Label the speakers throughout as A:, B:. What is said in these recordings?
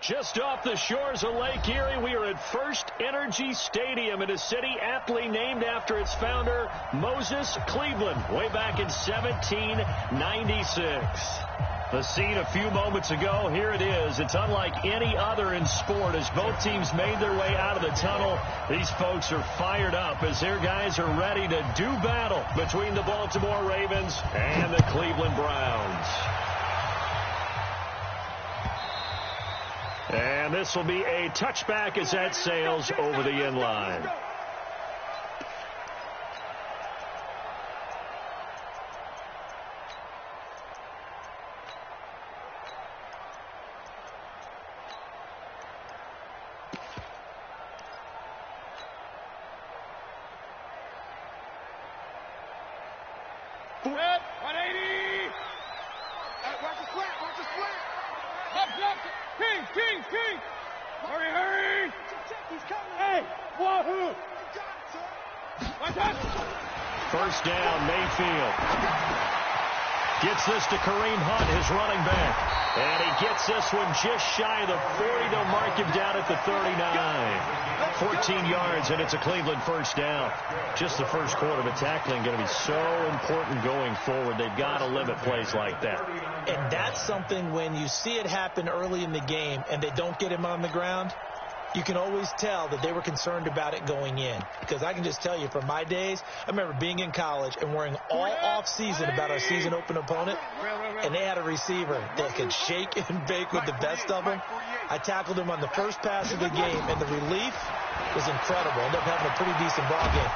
A: Just off the shores of Lake Erie, we are at First Energy Stadium in a city aptly named after its founder, Moses Cleveland, way back in 1796. The scene a few moments ago, here it is. It's unlike any other in sport as both teams made their way out of the tunnel. These folks are fired up as their guys are ready to do battle between the Baltimore Ravens and the Cleveland Browns. And this will be a touchback as that sails over the end line. First down, Mayfield. Gets this to Kareem Hunt, his running back. And he gets this one just shy of the 40. They'll mark him down at the 39. 14 yards, and it's a Cleveland first down. Just the first quarter, but tackling going to be so important going forward. They've got to limit plays like that.
B: And that's something when you see it happen early in the game and they don't get him on the ground, you can always tell that they were concerned about it going in. Because I can just tell you from my days, I remember being in college and worrying all off-season about our season open opponent, and they had a receiver that could shake and bake with the best of them. I tackled him on the first pass of the game, and the relief was incredible. Ended up having a pretty decent ball game.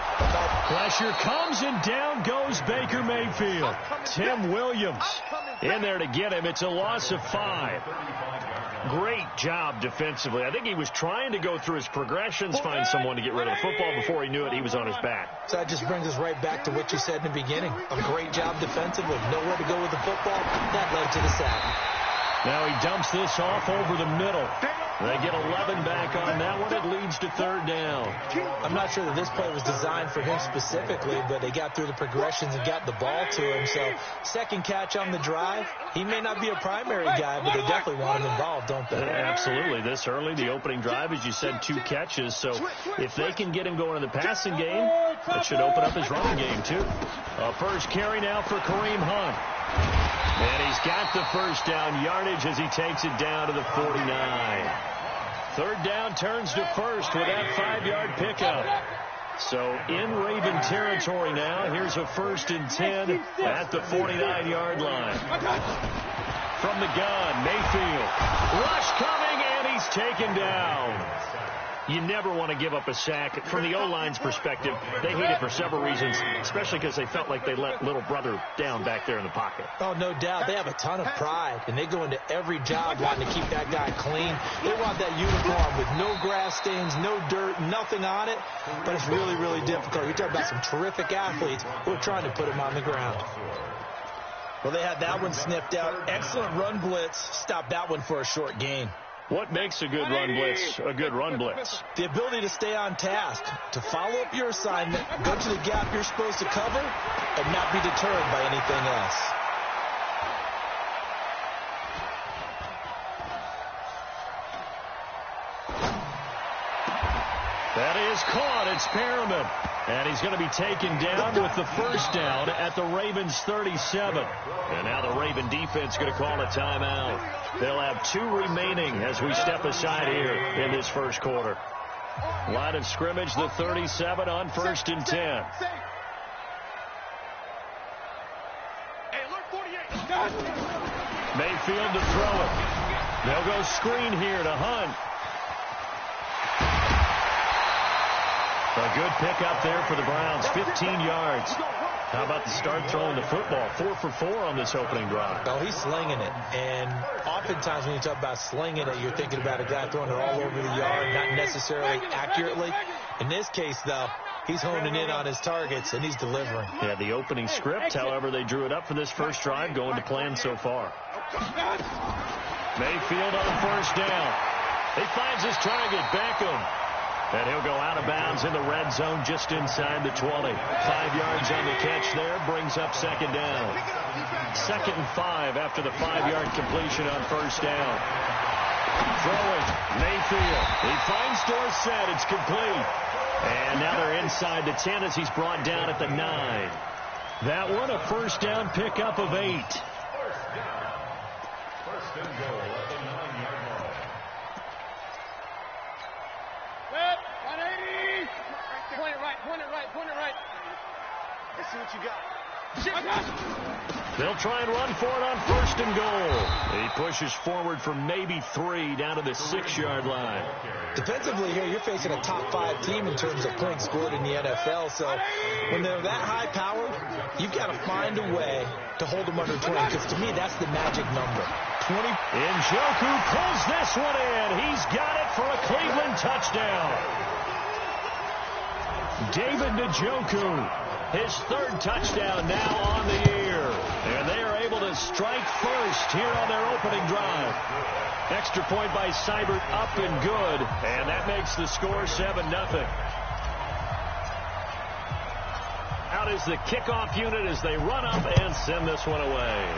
A: Pressure comes, and down goes Baker Mayfield. Tim Williams in there to get him. It's a loss of 5. Great job defensively. I think he was trying to go through his progressions, find someone to get rid of the football. Before he knew it, he was on his back.
B: So that just brings us right back to what you said in the beginning. A great job defensively. Nowhere to go with the football. That led to the sack.
A: Now he dumps this off over the middle. They get 11 back on that one. It leads to third down.
B: I'm not sure that this play was designed for him specifically, but they got through the progressions and got the ball to him. So second catch on the drive. He may not be a primary guy, but they definitely want him involved, don't they?
A: Absolutely. This early, the opening drive, as you said, 2 catches. So if they can get him going in the passing game, that should open up his running game, too. First carry now for Kareem Hunt. And he's got the first down yardage as he takes it down to the 49. Third down turns to first with that 5-yard pickup. So in Raven territory now. Here's a 1st and 10 at the 49-yard line. From the gun, Mayfield. Rush coming, and he's taken down. You never want to give up a sack. From the O-line's perspective, they hate it for several reasons, especially because they felt like they let little brother down back there in the pocket.
B: Oh, no doubt. They have a ton of pride, and they go into every job wanting to keep that guy clean. They want that uniform with no grass stains, no dirt, nothing on it, but it's really, really difficult. You're talking about some terrific athletes who are trying to put him on the ground. Well, they had that one sniffed out. Excellent run blitz. Stopped that one for a short gain.
A: What makes a good run blitz a good run blitz?
B: The ability to stay on task, to follow up your assignment, go to the gap you're supposed to cover, and not be deterred by anything else.
A: That is caught. It's Perriman. And he's going to be taken down with the first down at the Ravens' 37. And now the Raven defense going to call a timeout. They'll have 2 remaining as we step aside here in this first quarter. Line of scrimmage, the 37 on 1st and 10. Mayfield to throw it. They'll go screen here to Hunt. A good pickup there for the Browns, 15 yards. How about the start throwing the football? 4 for 4 on this opening drive.
B: Oh, he's slinging it. And oftentimes when you talk about slinging it, you're thinking about a guy throwing it all over the yard, not necessarily accurately. In this case, though, he's honing in on his targets, and he's delivering.
A: Yeah, the opening script, however, they drew it up for this first drive, going to plan so far. Mayfield on first down. He finds his target, Beckham. And he'll go out of bounds in the red zone just inside the 20. 5 yards on the catch there, brings up second down. 2nd and 5 after the 5-yard completion on first down. Throwing, Mayfield. He finds Dorsett. It's complete. And now they're inside the 10 as he's brought down at the 9. That one, a first down pickup of 8.
C: First and goal at the 9-yard line.
D: Good. 180. Point it right. Point it right. Point it right. Let's see what you got.
A: They'll try and run for it on first and goal. He pushes forward from maybe 3 down to the 6-yard line.
B: Defensively here, you're facing a top 5 team in terms of points scored in the NFL. So when they're that high-powered, you've got to find a way to hold them under 20, because to me, that's the magic number. 20.
A: Njoku pulls this one in. He's got it for a Cleveland touchdown. David Njoku, his 3rd touchdown now on the year. And they are able to strike first here on their opening drive. Extra point by Seibert, up and good. And that makes the score 7-0. Out is the kickoff unit as they run up and send this one away.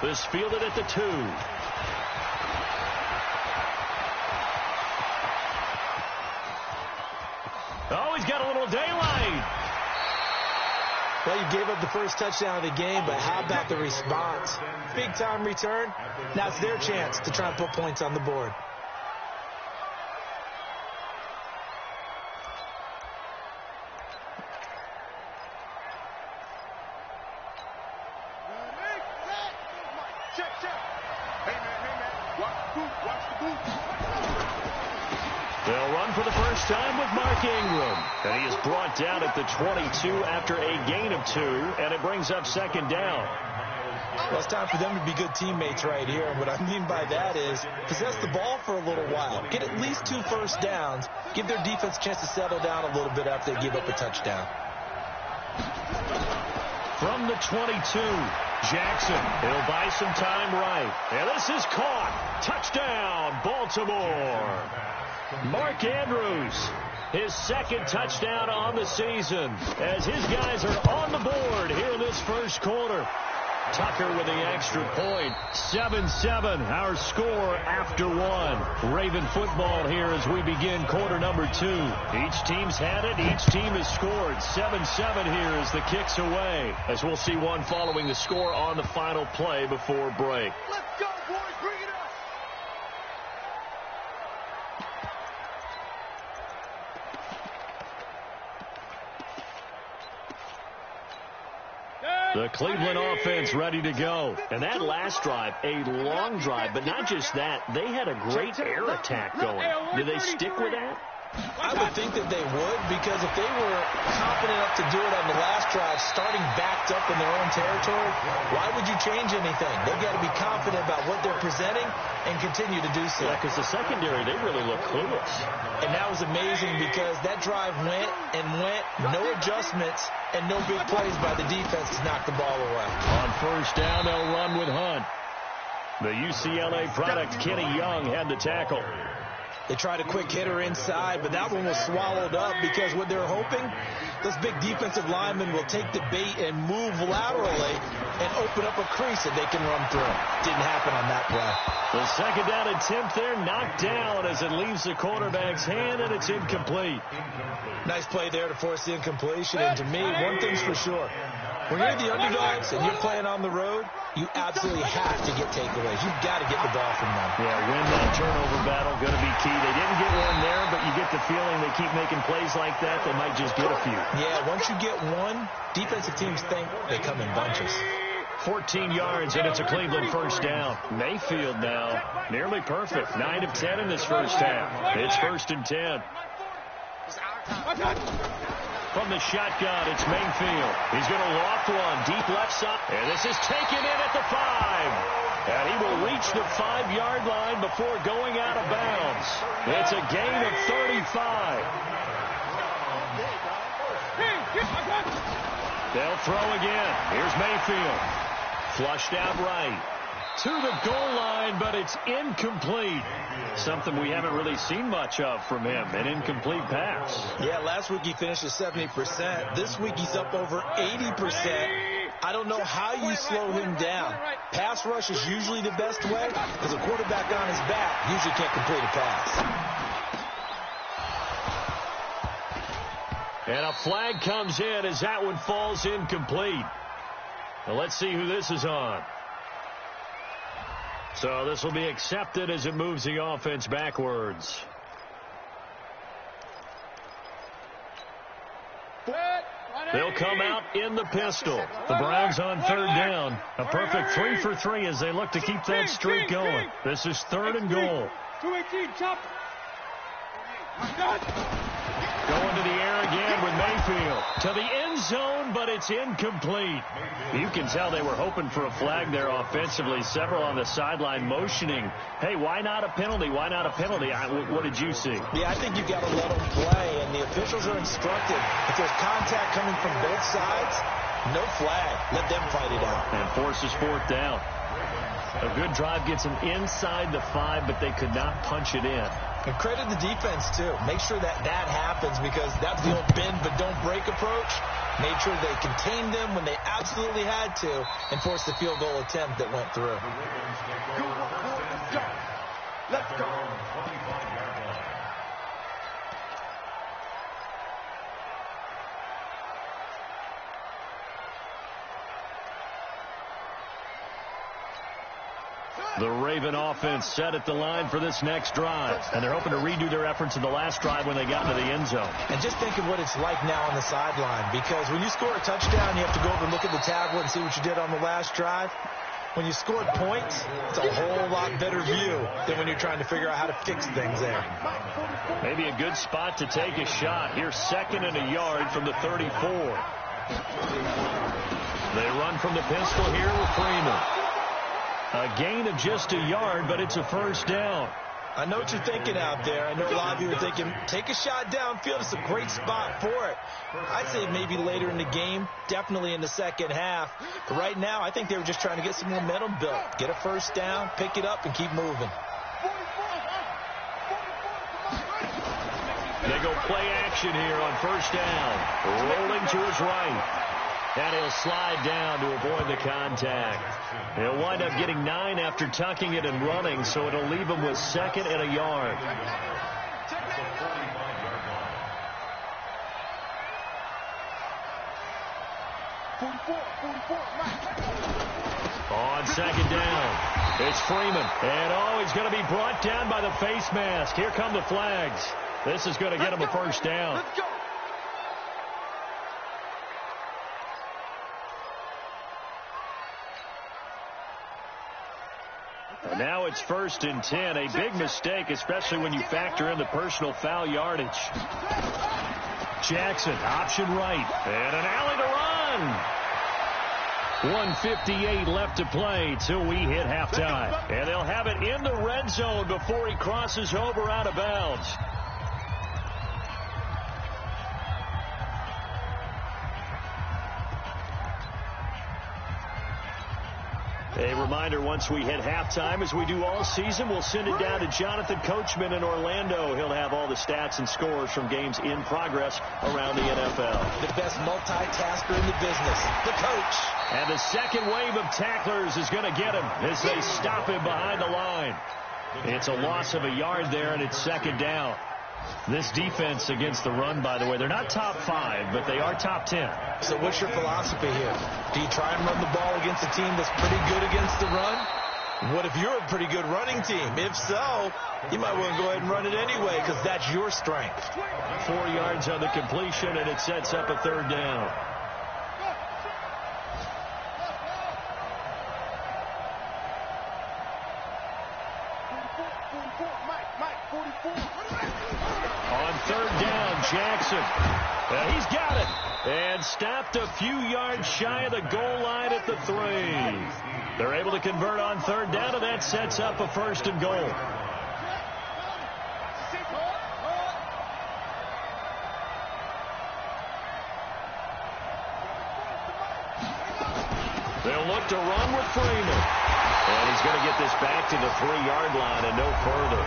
A: This fielded at the 2. Oh, he's got a little daylight.
B: Well, you gave up the first touchdown of the game, but how about the response? Big-time return. Now it's their chance to try and put points on the board.
D: Check. Hey, man. Watch the boot.
A: They'll run for the first time with Mark Ingram. And he is brought down at the 22 after a gain of 2, and it brings up 2nd down.
B: Well, it's time for them to be good teammates right here. And what I mean by that is possess the ball for a little while. Get at least 2 first downs. Give their defense a chance to settle down a little bit after they give up a touchdown.
A: From the 22, Jackson. He'll buy some time right. And this is caught. Touchdown, Baltimore. Mark Andrews, his 2nd touchdown on the season, as his guys are on the board here in this first quarter. Tucker with the extra point. 7-7, our score after 1. Raven football here as we begin quarter number 2. Each team's had it. Each team has scored. 7-7 here as the kick's away, as we'll see one following the score on the final play before break.
D: Let's go, boys. Bring it up.
A: The Cleveland offense ready to go. And that last drive, a long drive, but not just that. They had a great air attack going. Do they stick with that?
B: I would think that they would, because if they were confident enough to do it on the last drive, starting backed up in their own territory, why would you change anything? They've got to be confident about what they're presenting and continue to do so.
A: Yeah, because the secondary, they really look clueless.
B: And that was amazing because that drive went, no adjustmts, and no big plays by the defense to knock the ball away.
A: On first down, they'll run with Hunt. The UCLA product, Kenny Young, had the tackle.
B: They tried a quick hitter inside, but that one was swallowed up because what they're hoping, those big defensive linemen will take the bait and move laterally and open up a crease that they can run through. Didn't happen on that play.
A: The 2nd down attempt there knocked down as it leaves the quarterback's hand, and it's incomplete.
B: Nice play there to force the incompletion, and to me, one thing's for sure. When you're the underdogs and you're playing on the road, you absolutely have to get takeaways. You've got to get the ball from them.
A: Yeah, win that turnover battle, going to be key. They didn't get one there, but you get the feeling they keep making plays like that, they might just get a few.
B: Yeah, once you get one, defensive teams think they come in bunches.
A: 14 yards, and it's a Cleveland first down. Mayfield now, nearly perfect. 9 of 10 in this first half. It's 1st and 10. From the shotgun, it's Mayfield. He's going to loft one deep left side. And this is taken in at the 5. And he will reach the 5-yard line before going out of bounds. It's a gain of 35. They'll throw again. Here's Mayfield. Flushed out right. To the goal line, but it's incomplete. Something we haven't really seen much of from him, an incomplete pass.
B: Yeah, last week he finished at 70%. This week he's up over 80%. I don't know how you slow him down. Pass rush is usually the best way because a quarterback on his back usually can't complete a pass.
A: And a flag comes in as that one falls incomplete. Well, let's see who this is on. So this will be accepted as it moves the offense backwards. They'll come out in the pistol. The Browns on third down. A perfect 3 for 3 as they look to keep that streak going. This is 3rd and goal.
D: 218, chop.
A: Going to the air again with Mayfield. To the end zone, but it's incomplete. You can tell they were hoping for a flag there offensively. Several on the sideline motioning. Hey, why not a penalty? Why not a penalty? What did you see?
B: Yeah, I think you've got to let them play, and the officials are instructed. If there's contact coming from both sides, no flag. Let them fight it out.
A: And forces 4th down. A good drive gets them inside the 5, but they could not punch it in.
B: And credit the defense, too. Make sure that happens because that's the old bend but don't break approach. Made sure they contained them when they absolutely had to and forced the field goal attempt that went through.
D: Let's go.
A: The Raven offense set at the line for this next drive. And they're hoping to redo their efforts in the last drive when they got into the end zone.
B: And just think of what it's like now on the sideline. Because when you score a touchdown, you have to go over and look at the tablet and see what you did on the last drive. When you scored points, it's a whole lot better view than when you're trying to figure out how to fix things there.
A: Maybe a good spot to take a shot. Here's 2nd and a yard from the 34. They run from the pistol here with Freeman. A gain of just a yard, but it's a 1st down.
B: I know what you're thinking out there. I know a lot of you are thinking, take a shot downfield. It's a great spot for it. I'd say maybe later in the game, definitely in the second half. But right now, I think they were just trying to get some momentum built. Get a 1st down, pick it up, and keep moving.
A: They go play action here on 1st down. Rolling to his right. And he'll slide down to avoid the contact. He'll wind up getting 9 after tucking it and running, so it'll leave him with 2nd and a yard. On 2nd down, it's Freeman. And, he's going to be brought down by the face mask. Here come the flags. This is going to get him a 1st down. And now it's 1st and 10. A big mistake, especially when you factor in the personal foul yardage. Jackson, option right. And an alley to run. 1:58 left to play till we hit halftime. And they'll have it in the red zone before he crosses over out of bounds. A reminder, once we hit halftime, as we do all season, we'll send it down to Jonathan Coachman in Orlando. He'll have all the stats and scores from games in progress around the NFL.
B: The best multitasker in the business, the coach.
A: And the second wave of tacklers is going to get him as they stop him behind the line. It's a loss of a yard there, and it's 2nd down. This defense against the run, by the way, they're not top 5, but they are top 10.
B: So what's your philosophy here? Do you try and run the ball against a team that's pretty good against the run? What if you're a pretty good running team? If so, you might want to go ahead and run it anyway because that's your strength.
A: 4 yards on the completion, and it sets up a 3rd down. On 3rd down, Jackson. He's got it. And stopped a few yards shy of the goal line at the 3. They're able to convert on 3rd down, and that sets up a 1st and goal. They'll look to run with Freeman. And he's going to get this back to the 3-yard line and no further.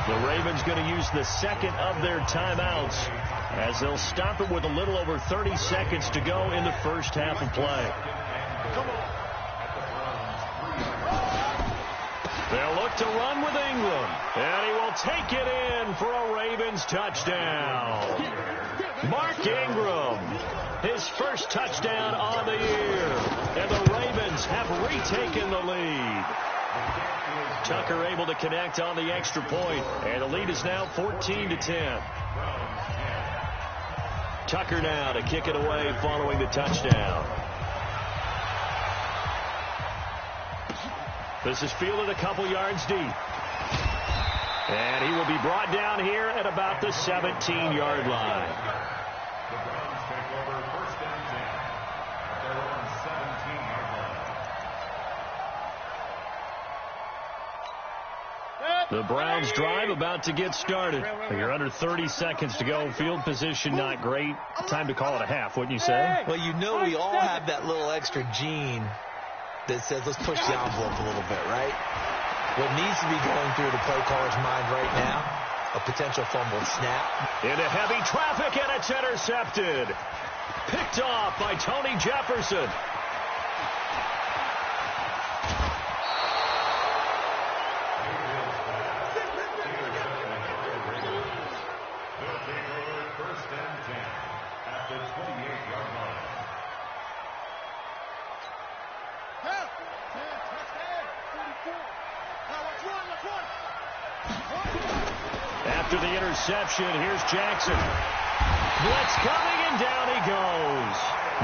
A: The Ravens going to use the 2nd of their timeouts as they'll stop it with a little over 30 seconds to go in the first half of play.
C: Come on.
A: They'll look to run with Ingram, and he will take it in for a Ravens touchdown. Mark Ingram, his first touchdown on the year, and the Ravens have retaken the lead. Tucker able to connect on the extra point, and the lead is now 14-10. Tucker now to kick it away following the touchdown. This is fielded a couple yards deep. And he will be brought down here at about the 17-yard line.
C: The Browns take over first and 10 at their own 17-yard line.
A: The Browns drive about to get started. You're under 30 seconds to go. Field position not great. Time to call it a half, wouldn't you say?
B: Well, you know we all have that little extra gene that says let's push the envelope a little bit, right? What needs to be going through the play caller's mind right now, a potential fumbled snap.
A: Into heavy traffic, and it's intercepted. Picked off by Tony Jefferson.
C: They'll take over first and 10 at the 28-yard line.
A: After the interception, here's Jackson. Blitz coming, and down he goes.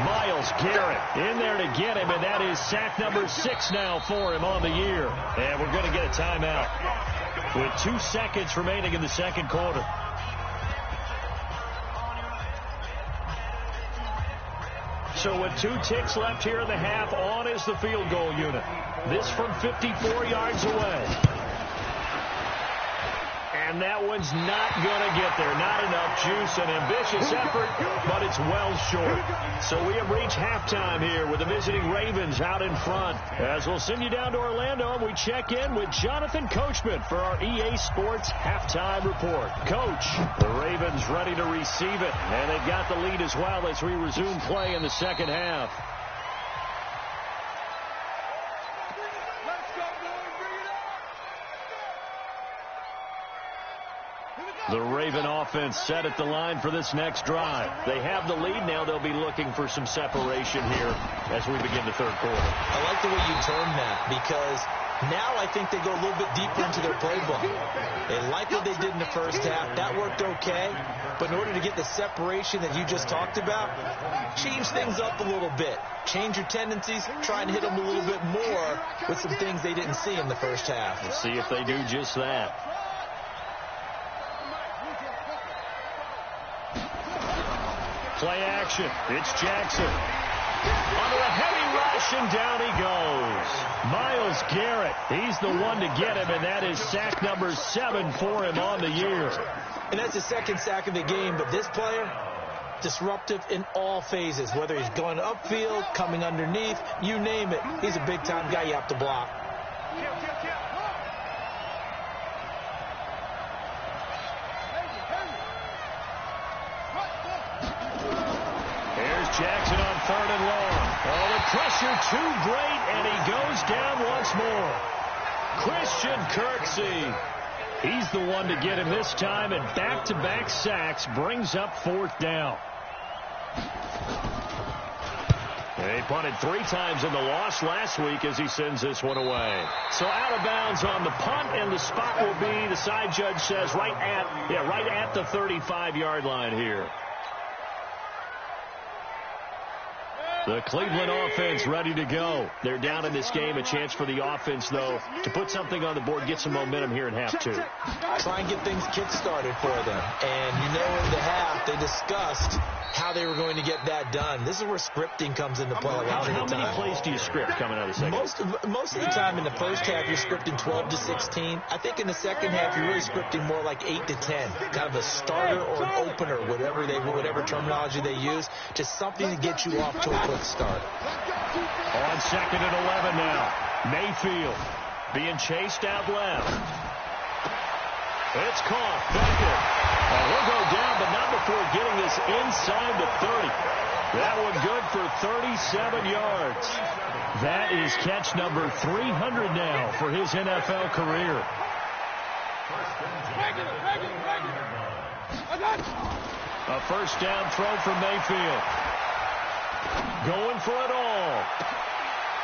A: Myles Garrett in there to get him, and that is sack number 6 now for him on the year. And we're going to get a timeout with 2 seconds remaining in the second quarter. So with 2 ticks left here in the half, on is the field goal unit. This from 54 yards away. And that one's not going to get there. Not enough juice, an ambitious effort, but it's well short. So we have reached halftime here with the visiting Ravens out in front. As we'll send you down to Orlando, and we check in with Jonathan Coachman for our EA Sports Halftime Report. Coach, the Ravens ready to receive it, and they've got the lead as well as we resume play in the second half. The Raven offense set at the line for this next drive. They have the lead now. They'll be looking for some separation here as we begin the third quarter.
B: I like the way you term that, because now I think they go a little bit deeper into their playbook. They like what they did in the first half. That worked okay. But in order to get the separation that you just talked about, change things up a little bit. Change your tendencies. Try and hit them a little bit more with some things they didn't see in the first half.
A: We'll see if they do just that. Play action. It's Jackson. Under a heavy rush, and down he goes. Myles Garrett, he's the one to get him, and that is sack number 7 for him on the year.
B: And that's the second sack of the game, but this player, disruptive in all phases, whether he's going upfield, coming underneath, you name it. He's a big-time guy you have to block.
A: Jackson on 3rd and long. Oh, the pressure too great, and he goes down once more. Christian Kirksey. He's the one to get him this time, and back-to-back sacks brings up 4th down. They punted 3 times in the loss last week as he sends this one away. So out of bounds on the punt, and the spot will be, the side judge says, right at the 35-yard line here. The Cleveland offense ready to go. They're down in this game. A chance for the offense, though, to put something on the board, get some momentum here in half 2.
B: Try and get things kick-started for them. And you know in the half, they discussed how they were going to get that done. This is where scripting comes into play.
A: How many plays do you script coming out of the second?
B: Most of the time in the first half, you're scripting 12 to 16. I think in the second half, you're really scripting more like 8 to 10. Kind of a starter or an opener, whatever terminology they use. Just something to get you off to a quick start.
A: On 2nd and 11 now. Mayfield being chased out left. It's caught. Beckett. And he'll go down, but not before getting this inside the 30. That one good for 37 yards. That is catch number 300 now for his NFL career. A first down throw from Mayfield. Going for it all.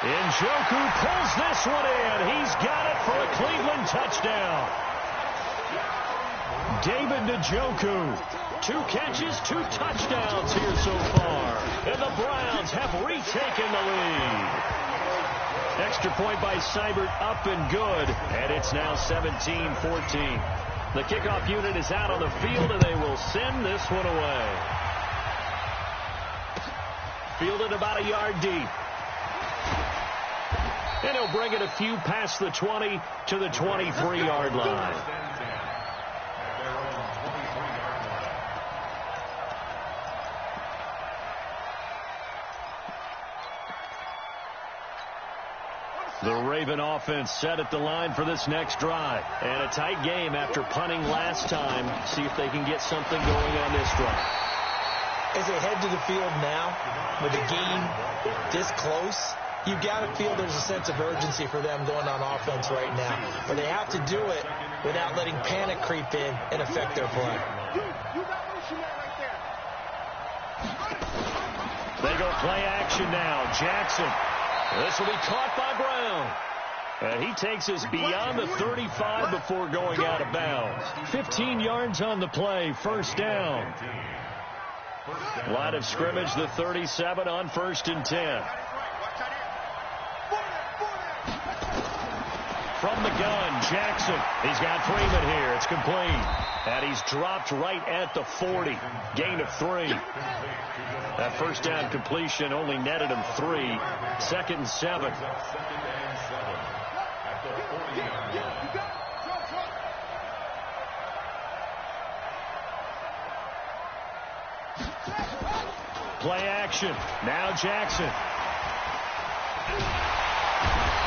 A: Njoku pulls this one in. He's got it for a Cleveland touchdown. David Njoku. 2 catches, 2 touchdowns here so far. And the Browns have retaken the lead. Extra point by Seibert up and good. And it's now 17-14. The kickoff unit is out on the field, and they will send this one away. Fielded about a yard deep. And he'll bring it a few past the 20 to the 23-yard line. The Raven offense set at the line for this next drive. And a tight game after punting last time. See if they can get something going on this drive.
B: As they head to the field now, with the game this close, you've got to feel there's a sense of urgency for them going on offense right now. But they have to do it without letting panic creep in and affect their play.
A: They go play action now. Jackson. This will be caught by Brown. And he takes us beyond the 35 before going out of bounds. 15 yards on the play. First down. Line of scrimmage, the 37 on 1st and 10. From the gun, Jackson. He's got Freeman here. It's complete. And he's dropped right at the 40. Gain of 3. That first down completion only netted him 3. 2nd and 7. Play action. Now Jackson.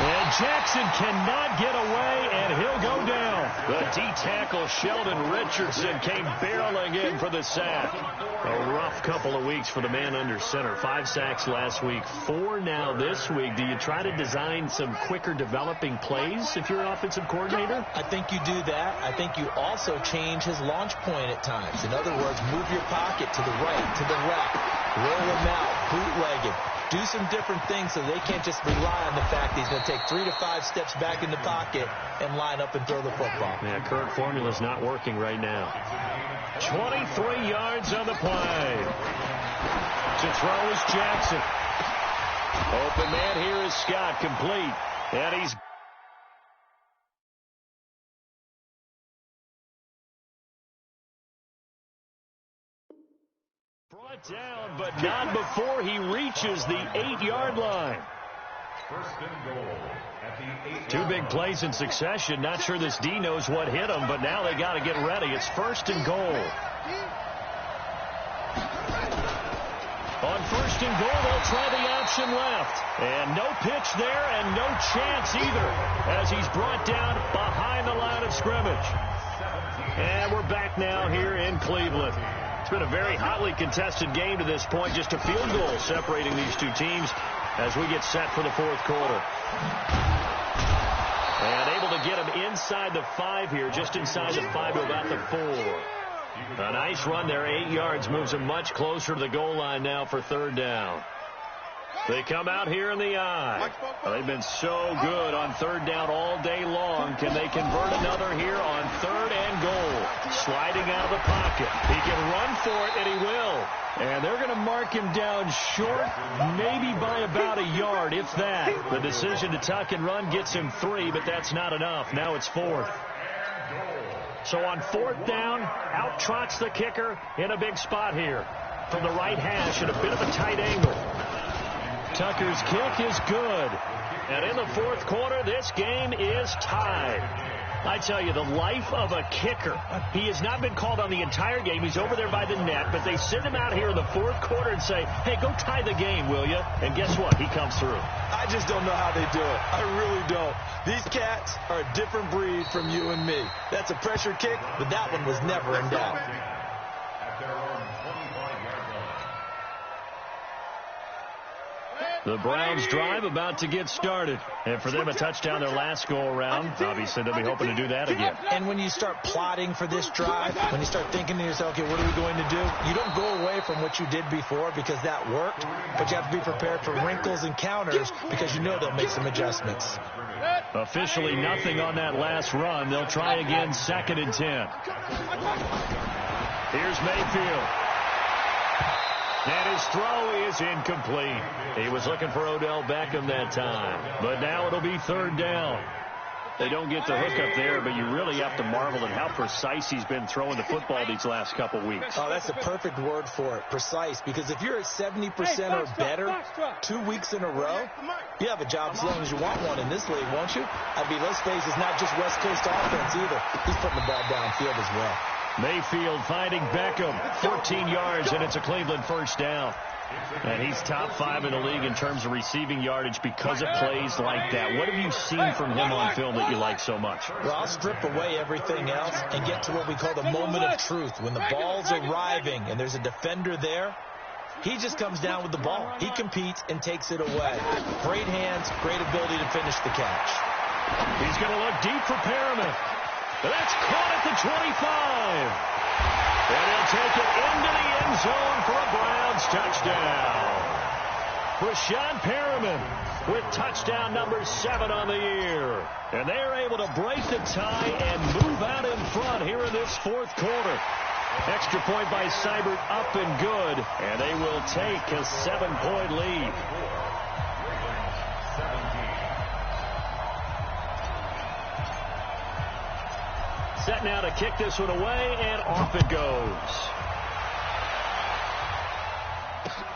A: And Jackson cannot get away, and he'll go down. The D-tackle Sheldon Richardson came barreling in for the sack. A rough couple of weeks for the man under center. 5 sacks last week, 4 now this week. Do you try to design some quicker developing plays if you're an offensive coordinator?
B: I think you do that. I think you also change his launch point at times. In other words, move your pocket to the right, to the left, roll him out, bootleg him. Do some different things so they can't just rely on the fact that he's going to take 3 to 5 steps back in the pocket and line up and throw the football.
A: Yeah, current formula's not working right now. 23 yards on the play. To throw is Jackson. Open man here is Scott, complete. And he's brought down, but not before he reaches the 8-yard line.
C: First and goal at the 8.
A: 2 big plays in succession. Not sure this D knows what hit him, but now they got to get ready. It's 1st and goal. On 1st and goal, they'll try the option left. And no pitch there and no chance either as he's brought down behind the line of scrimmage. And we're back now here in Cleveland. It's been a very hotly contested game to this point. Just a field goal separating these two teams as we get set for the 4th quarter. And able to get him inside the 5 here, just inside the 5 to about the 4. A nice run there, 8 yards, moves him much closer to the goal line now for 3rd down. They come out here in the eye. They've been so good on 3rd down all day long. Can they convert another here on 3rd and goal? Sliding out of the pocket. He can run for it, and he will. And they're going to mark him down short, maybe by about a yard, if that. The decision to tuck and run gets him 3, but that's not enough. Now it's 4th. So on 4th down, out trots the kicker in a big spot here. From the right hash at a bit of a tight angle. Tucker's kick is good. And in the 4th quarter, this game is tied. I tell you, the life of a kicker. He has not been called on the entire game. He's over there by the net, but they send him out here in the fourth quarter and say, hey, go tie the game, will you? And guess what? He comes through.
B: I just don't know how they do it. I really don't. These cats are a different breed from you and me. That's a pressure kick, but that one was never in doubt.
C: At their own 25-yard line.
A: The Browns drive about to get started. And for them, a touchdown their last go-around. Obviously, they'll be hoping to do that again.
B: And when you start plotting for this drive, when you start thinking to yourself, okay, what are we going to do? You don't go away from what you did before because that worked, but you have to be prepared for wrinkles and counters because you know they'll make some adjustments.
A: Officially nothing on that last run. They'll try again, 2nd and 10. Here's Mayfield. And his throw is incomplete. He was looking for Odell Beckham that time. But now it'll be 3rd down. They don't get the hook up there, but you really have to marvel at how precise he's been throwing the football these last couple weeks.
B: Oh, that's the perfect word for it, precise. Because if you're at 70% or better 2 weeks in a row, you have a job as long as you want one in this league, won't you? I mean, let's face it, it's not just West Coast offense either. He's putting the ball downfield as well.
A: Mayfield finding Beckham, 14 yards, and it's a Cleveland first down. And he's top 5 in the league in terms of receiving yardage because of plays like that. What have you seen from him on film that you like so much?
B: Well, I'll strip away everything else and get to what we call the moment of truth. When the ball's arriving and there's a defender there, he just comes down with the ball. He competes and takes it away. Great hands, great ability to finish the catch.
A: He's going to look deep for Perriman. That's caught at the 25. And he'll take it into the end zone for a Browns touchdown. Breshad Perriman with touchdown number 7 on the year. And they're able to break the tie and move out in front here in this 4th quarter. Extra point by Seibert up and good. And they will take a 7-point lead. Set now to kick this one away, and off it goes.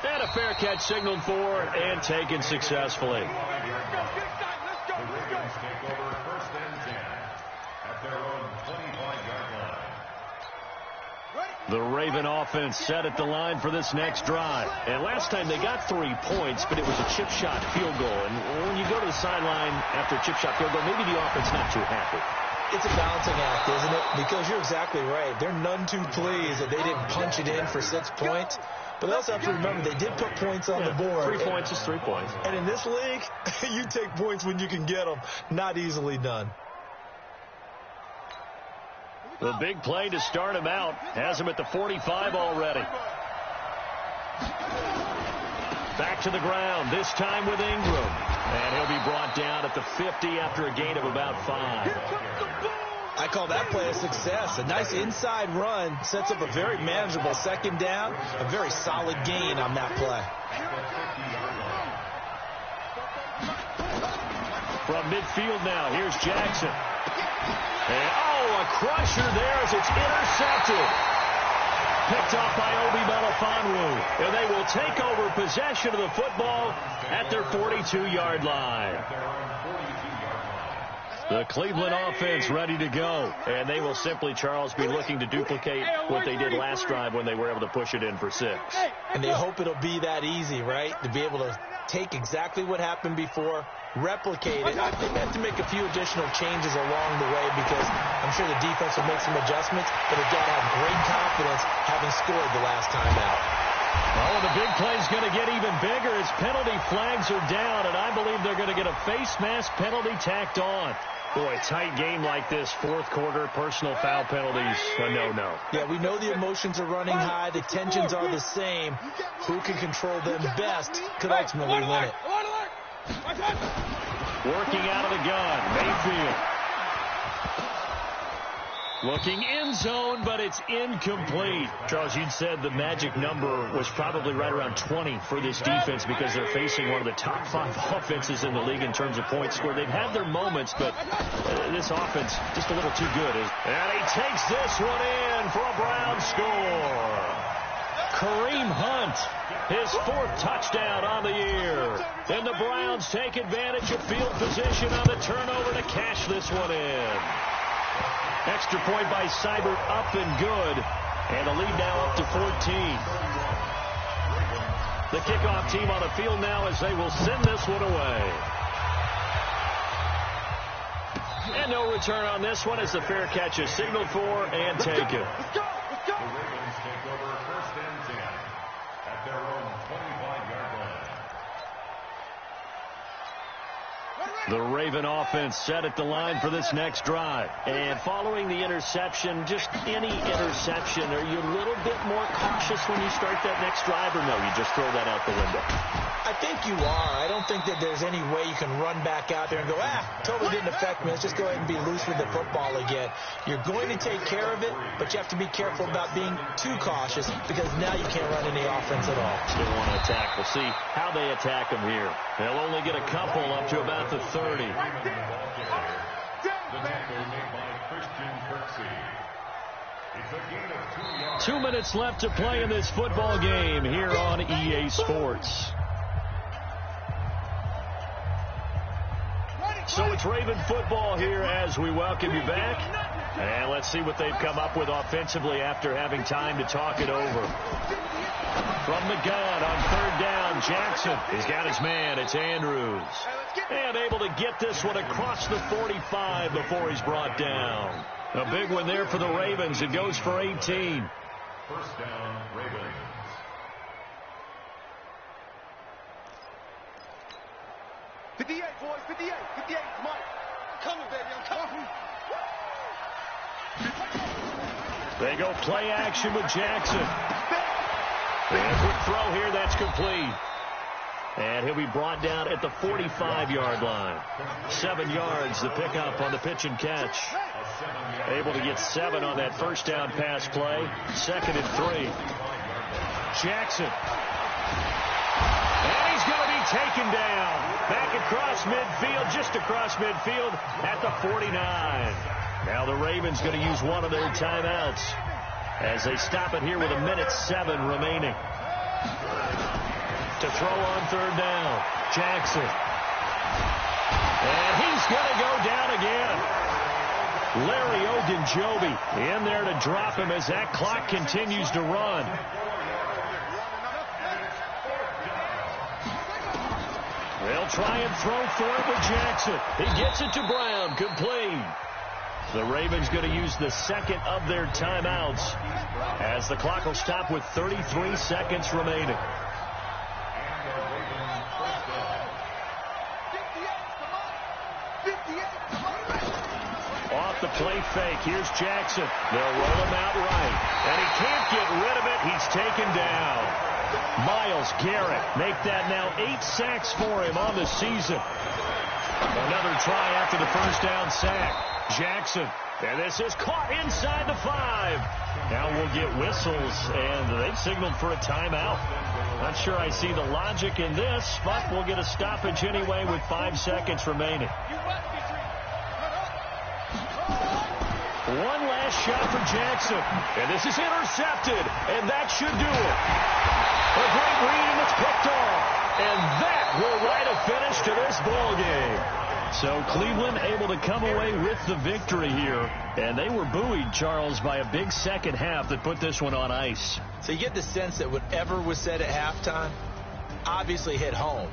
A: And a fair catch signaled for and taken successfully.
C: The Ravens take over 1st and 10 at their own 25-yard line.
A: The Raven offense set at the line for this next drive. And last time they got 3 points, but it was a chip shot field goal. And when you go to the sideline after a chip shot field goal, maybe the offense not too happy.
B: It's a balancing act, isn't it? Because you're exactly right. They're none too pleased that they didn't punch it in for 6 points. But they also have to remember they did put points on the board.
A: 3 points is 3 points.
B: And in this league, you take points when you can get them. Not easily done.
A: The big play to start him out has him at the 45 already. Back to the ground, this time with Ingram. And he'll be brought down at the 50 after a gain of about 5.
B: I call that play a success. A nice inside run sets up a very manageable 2nd down. A very solid gain on that play.
A: From midfield now, here's Jackson. And, a crusher there as it's intercepted. Picked off by Obi Melifonwu. And they will take over possession of the football at their 42-yard line. The Cleveland offense ready to go. And they will simply, Charles, be looking to duplicate what they did last drive when they were able to push it in for 6.
B: And they hope it'll be that easy, right? To be able to take exactly what happened before, replicate it. I think they have to make a few additional changes along the way because I'm sure the defense will make some adjustments, but they've got to have great confidence having scored the last time out.
A: Oh, the big play is going to get even bigger as penalty flags are down, and I believe they're going to get a face mask penalty tacked on. Boy, tight game like this, 4th quarter, personal foul penalties, a no-no.
B: Yeah, we know the emotions are running high. The tensions are the same. Who can control them best could ultimately win it.
A: Working out of the gun, Mayfield. Looking in zone, but it's incomplete. Charles, you'd said the magic number was probably right around 20 for this defense because they're facing one of the top 5 offenses in the league in terms of points scored. They've had their moments, but this offense just a little too good. And he takes this one in for a Brown score. Kareem Hunt, his 4th touchdown on the year. And the Browns take advantage of field position on the turnover to cash this one in. Extra point by Seibert, up and good. And the lead now up to 14. The kickoff team on the field now as they will send this one away. And no return on this one as the fair catch is signaled for and taken.
C: The Ravens take over first and 10 at their own 25-yard line.
A: The Raven offense set at the line for this next drive. And following the interception, just any interception, are you a little bit more cautious when you start that next drive, or no, you just throw that out the window?
B: I think you are. I don't think that there's any way you can run back out there and go, totally didn't affect me. Let's just go ahead and be loose with the football again. You're going to take care of it, but you have to be careful about being too cautious because now you can't run any offense at all.
A: Still want to attack. We'll see how they attack them here. They'll only get a couple up to about the 30.
C: The tackle made by Christian Kirksey. It's a gain of 2 yards.
A: 2 minutes left to play in this football game here on EA Sports. So it's Raven football here as we welcome you back. And let's see what they've come up with offensively after having time to talk it over. From the gun on third down, Jackson. He's got his man. It's Andrews. And able to get this one across the 45 before he's brought down. A big one there for the Ravens. It goes for 18.
C: First down, Ravens.
D: Boys, 58, come on. I'm coming, baby, I'm coming.
A: They go play action with Jackson. And quick throw here, that's complete. And he'll be brought down at the 45-yard line. 7 yards, the pickup on the pitch and catch. Able to get 7 on that first down pass play. 2nd and 3. Jackson. And he's going to be taken down. Back across midfield, just across midfield at the 49. Now the Ravens going to use one of their timeouts as they stop it here with 1:07 remaining. To throw on third down, Jackson. And he's going to go down again. Larry Ogunjobi in there to drop him as that clock continues to run. They'll try and throw for it with Jackson. He gets it to Brown, complete. The Ravens going to use the second of their timeouts as the clock will stop with 33 seconds remaining. Off the play fake, here's Jackson. They'll roll him out right, and he can't get rid of it. He's taken down. Myles Garrett make that now 8 sacks for him on the season. Another try after the first down sack. Jackson, and this is caught inside the 5. Now we'll get whistles, and they've signaled for a timeout. Not sure I see the logic in this, but we'll get a stoppage anyway with 5 seconds remaining. One last shot for Jackson, and this is intercepted, and that should do it. A great read, and it's picked off, and that will write a finish to this ball game. So Cleveland able to come away with the victory here, and they were buoyed, Charles, by a big second half that put this one on ice.
B: So you get the sense that whatever was said at halftime obviously hit home.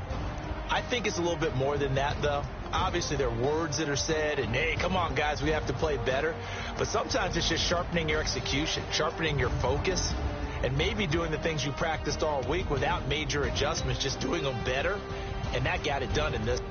B: I think it's a little bit more than that, though. Obviously, there are words that are said, and, hey, come on, guys, we have to play better. But sometimes it's just sharpening your execution, sharpening your focus, and maybe doing the things you practiced all week without major adjustments, just doing them better. And that got it done in this.